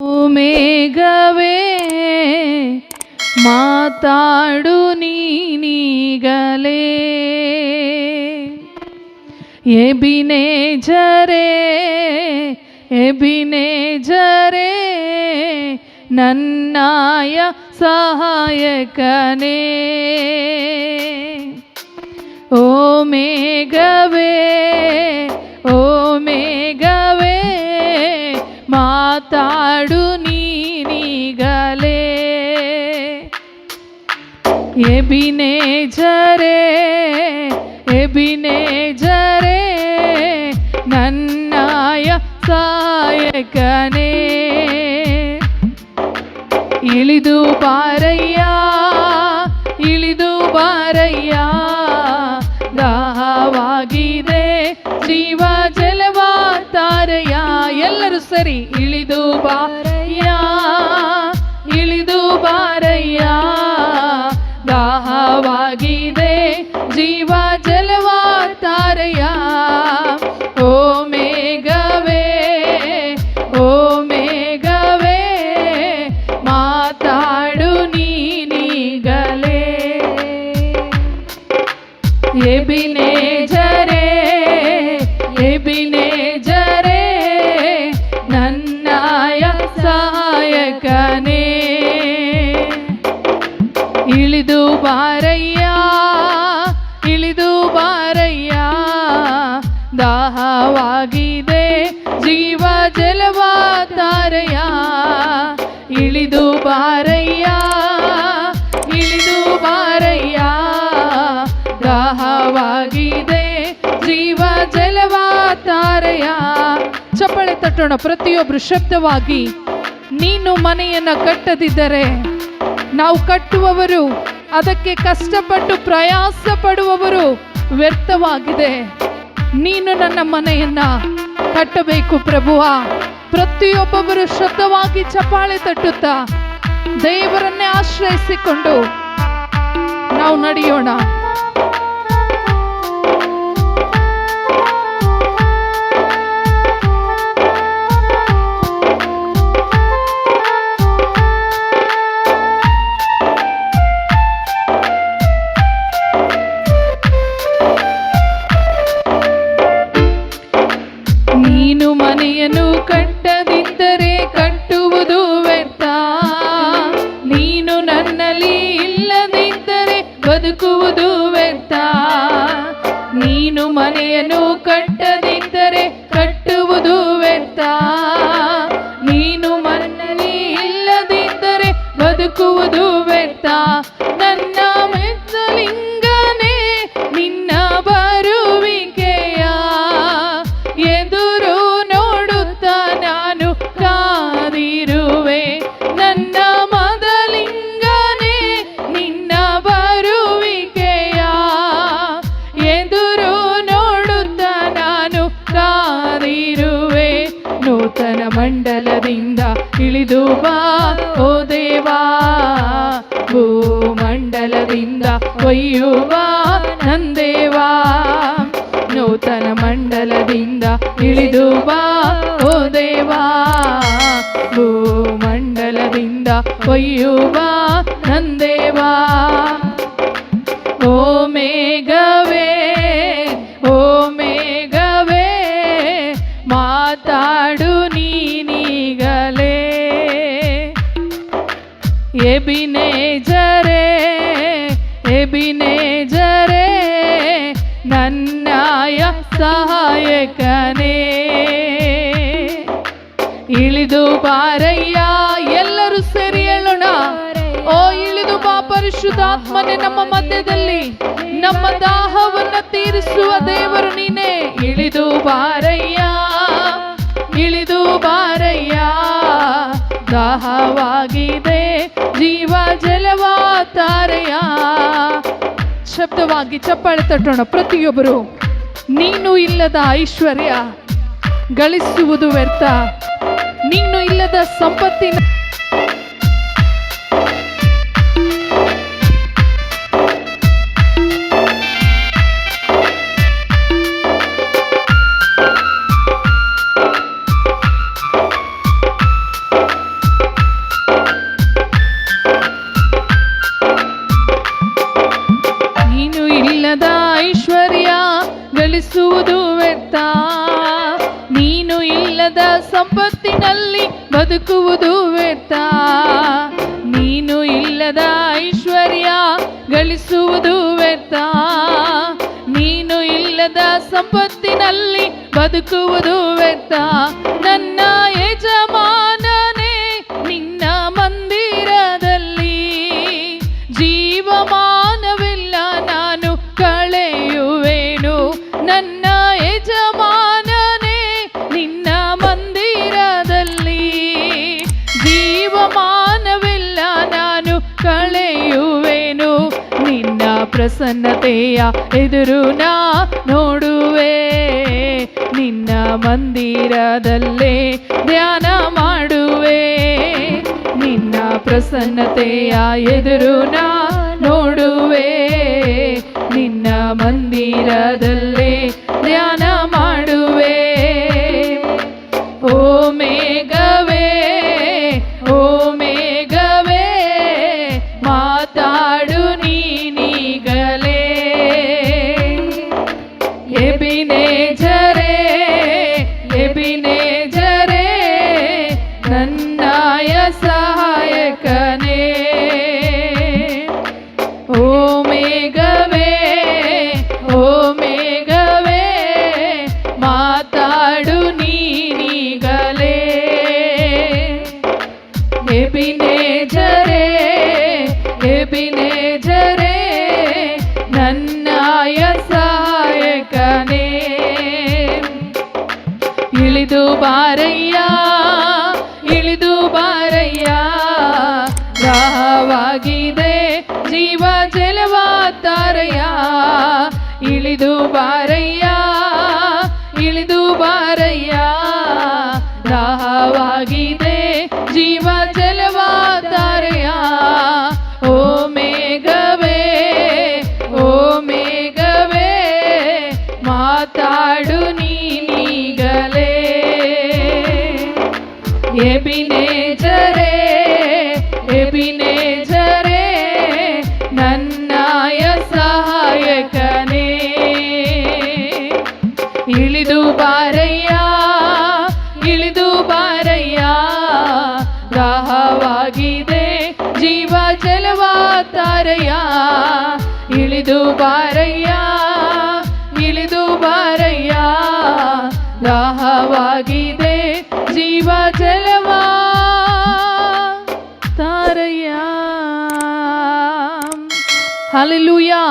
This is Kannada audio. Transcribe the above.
ಮೇಘವೇ ಮಾತಾಡು ನೀನೀಗಲೇ, ಎಬಿನೇಜರೇ ಎಬಿನೇಜರೇ ನನ್ನಾಯ ಸಹಾಯಕನೇ. ಓ ಮೇಘವೇ ಓ ಮೇಘವೇ ಮಾತಾಡು ನೀನೀಗಲೇ, ಎಬಿನೇಜರೇ ಎಬಿನೇಜರೇ ನನ್ನಾಯ ಸಹಾಯಕನೇ. ಇಳಿದು ಬಾರಯ್ಯ ಇಳಿದು ಬಾರಯ್ಯ, ದಾಹವಾಗಿದೆ ಜೀವ ಜಲವ ತಾರಯ್ಯ. ಎಲ್ಲರೂ ಸರಿ, ಇಳಿದು ಬಾರಯ್ಯ ಇಳಿದು ಬಾರಯ್ಯ, ದಾಹವಾಗಿದೆ ಜೀವ ಜಲವ ತಾರಯ್ಯ. ಓ ಮೇಘವೇ ಓ ಮೇಘವೇ ಮಾತಾಡು ನೀನೀಗಲೇ, ಎಬಿನೇಜರೇ ಎಬಿನೇಜರೇ ನನ್ನಾಯ ಸಹಾಯಕನೇ. ಇಳಿದು ಬಾರಯ್ಯ ಇಳಿದು ಬಾರಯ್ಯ, ದಾಹವಾಗಿದೆ ಜೀವ ಜಲವ ತಾರಯ್ಯ. ಇಳಿದು ಬಾರಯ್ಯ ಇಳಿದು ಬಾರಯ್ಯ, ದಾಹವಾಗಿದೆ ಜೀವ ಜಲವ ತಾರಯ್ಯ. ಚಪ್ಪಳೆ ತಟ್ಟೋಣ ಪ್ರತಿಯೊಬ್ಬರು ಶಬ್ದವಾಗಿ. ನೀನು ಮನೆಯನ್ನು ಕಟ್ಟದಿದ್ದರೆ ನಾವು ಕಟ್ಟುವವರು, ಅದಕ್ಕೆ ಕಷ್ಟಪಟ್ಟು ಪ್ರಯಾಸ ಪಡುವವರು ವ್ಯರ್ಥವಾಗಿದೆ. ನೀನು ನನ್ನ ಮನೆಯನ್ನ ಕಟ್ಟಬೇಕು ಪ್ರಭುವ. ಪ್ರತಿಯೊಬ್ಬೊಬ್ಬರು ಶಬ್ದವಾಗಿ ಚಪ್ಪಾಳೆ ತಟ್ಟುತ್ತಾ ದೇವರನ್ನೇ ಆಶ್ರಯಿಸಿಕೊಂಡು ನಾವು ನಡೆಯೋಣ. ನೀನು ಮನೆಯನ್ನು ಕಟ್ಟದಿದ್ದರೆ ಕಟ್ಟುವುದು ವ್ಯರ್ಥ, ನೀನು ನನ್ನಲ್ಲಿ ಇಲ್ಲದಿದ್ದರೆ ಬದುಕುವುದು ವ್ಯರ್ಥ. ನೀನು ಮನೆಯನ್ನು ಕಟ್ಟದಿದ್ದರೆ ಕಟ್ಟುವುದು ವ್ಯರ್ಥ, ನೀನು ನನ್ನಲ್ಲಿ ಇಲ್ಲದಿದ್ದರೆ ಬದುಕುವುದು ವ್ಯರ್ಥ. ನನ್ನ ಮೆಚ್ಚಲಿಂಗನೇ ನಿನ್ನ ಬರುವಿಕೆಯ ಎದುರು ನೋಡುತ್ತಾ ನಾನು ಕಾದಿರುವೆ. ನನ್ನ ಮದಲಿಂಗನೇ ನಿನ್ನ ಬರುವಿಕೆಯ ಎದುರು ನೋಡುತ್ತಾ ನಾನು ಕಾದಿರುವೆ. ನೂತನ ಮಂಡಲದಿಂದ ಇಳಿದು ಬಾ ಓ ದೇವಾ, ಭೂಮಂಡಲದಿಂದ ಒಯ್ಯುವ ನಂದೇವಾ. ನೂತನ ಮಂಡಲದಿಂದ ಇಳಿದು ಬಾ ಓ ದೇವಾ, ಭೂಮಂಡಲದಿಂದ ಒಯ್ಯುವ ನಂದೇವಾ. ಓ ಮೇಘವೇ ಓ ಮೇಘವೇ ಮಾತಾಡು ನೀನೀಗಲೇ, ಎಬಿನೇಜರೇ ಎಬಿನೇಜರೇ ನನ್ನಾಯ ಸಹಾಯಕನೇ. ಇಳಿದು ಬಾರಯ್ಯ, ಎಲ್ಲರೂ ಸೇರಿ ಹೇಳೋಣ. ಓ ಇಳಿದು ಬಾ ಪರಿಶುದ್ಧಾತ್ಮನೇ ನಮ್ಮ ಮಧ್ಯದಲ್ಲಿ, ನಮ್ಮ ದಾಹವನ್ನು ತೀರಿಸುವ ದೇವರು ನೀನೇ. ಇಳಿದು ಬಾರಯ್ಯ ಇಳಿದು ಬಾರಯ್ಯ, ದಾಹವಾಗಿದೆ ಜೀವ ಜಲವ ತಾರಯ್ಯ. ಶಬ್ದವಾಗಿ ಚಪ್ಪಾಳೆ ತಟ್ಟೋಣ ಪ್ರತಿಯೊಬ್ಬರು. ನೀನು ಇಲ್ಲದ ಐಶ್ವರ್ಯ ಗಳಿಸುವುದು ವ್ಯರ್ಥ, ನೀನು ಇಲ್ಲದ ಸಂಪತ್ತಿನ ಬದುಕುವುದು ವ್ಯರ್ಥ. ನೀನು ಇಲ್ಲದ ಐಶ್ವರ್ಯ ಗಳಿಸುವುದು ವ್ಯರ್ಥ. ನೀನು ಇಲ್ಲದ ಸಂಪತ್ತಿನಲ್ಲಿ ಬದುಕುವುದು ವ್ಯರ್ಥ. ನನ್ನ ಯಜಮಾನನೇ ನಿನ್ನ ಮಂದಿರದಲ್ಲಿ ಜೀವಮಾನವಿಲ್ಲ ನಾನು ಕಳೆಯುವೆನು. ನನ್ನ ಯಜಮಾನನೇ ನಿನ್ನ ಮಂದಿರದಲ್ಲಿ ಜೀವಮಾನವಿಲ್ಲ ನಾನು ಕಳೆಯುವೆನು. ನಿನ್ನ ಪ್ರಸನ್ನತೆಯ ಎದುರು ನಾ ನೋಡುವೆ. ನಿನ್ನ ಮಂದಿರದಲ್ಲೇ ಧ್ಯಾನ ಮಾಡುವೆ. ನಿನ್ನ ಪ್ರಸನ್ನತೆಯ ಎದುರು ನಾ ನೋಡುವೆ. ನಿನ್ನ ಮಂದಿರದಲ್ಲೇ ಧ್ಯಾನ ಮಾಡುವೆ. ಓ ಮೇಘವೇ, ಓ ಮೇಘವೇ, ಮಾತಾಡು ನೀನೀಗಲೇ. ಎಬಿನೇಜರೇ, ಎಬಿನೇಜರೇ, ನನ್ನಾಯ ಸಹಾಯಕನೇ. ಓ ಮೇಘವೇ, ಓ ಮೇಘವೇ, ಮಾತಾಡು ನೀನೀಗಲೇ. ಎಬಿನೇಜರೇ, ಎಬಿನೇಜರೇ, ನನ್ನಾಯ ಸಹಾಯಕನೇ. ಇಳಿದು ಬಾರಯ್ಯ, ಇಳಿದು ಬಾರಯ್ಯ, ದಾಹವಾಗಿದೆ ಜೀವ ಜಲವ ತಾರಯ್ಯ. ಇಳಿದು ಬಾರಯ್ಯ, ಇಳಿದು ಬಾರಯ್ಯ, ದಾಹವಾಗಿದೆ ಜೀವ ಜಲವ ತಾರಯ್ಯ. ಓ ಮೇಘವೇ, ಓ ಮೇಘವೇ, ಮಾತಾಡು ನೀನೀಗಲೇ. ಎಬಿನೇಜರೇ, ಎಬಿನೇಜರೇ, ನನ್ನಾಯ ಸಹಾಯಕನೇ. ಇಳಿದು ಬಾರಯ್ಯ, ಇಳಿದು ಬಾರಯ್ಯ, ದಾಹವಾಗಿದೆ ಜೀವ ಜಲವ ತಾರಯ್ಯ. ಇಳಿದು ಬಾರಯ್ಯ, ಇಳಿದು ಬಾರಯ್ಯ, ದಾಹವಾಗಿದೆ ಜೀವ ಜಲವ ತಾರಯ್ಯ. ಹಲ್ಲೆಲೂಯಾ.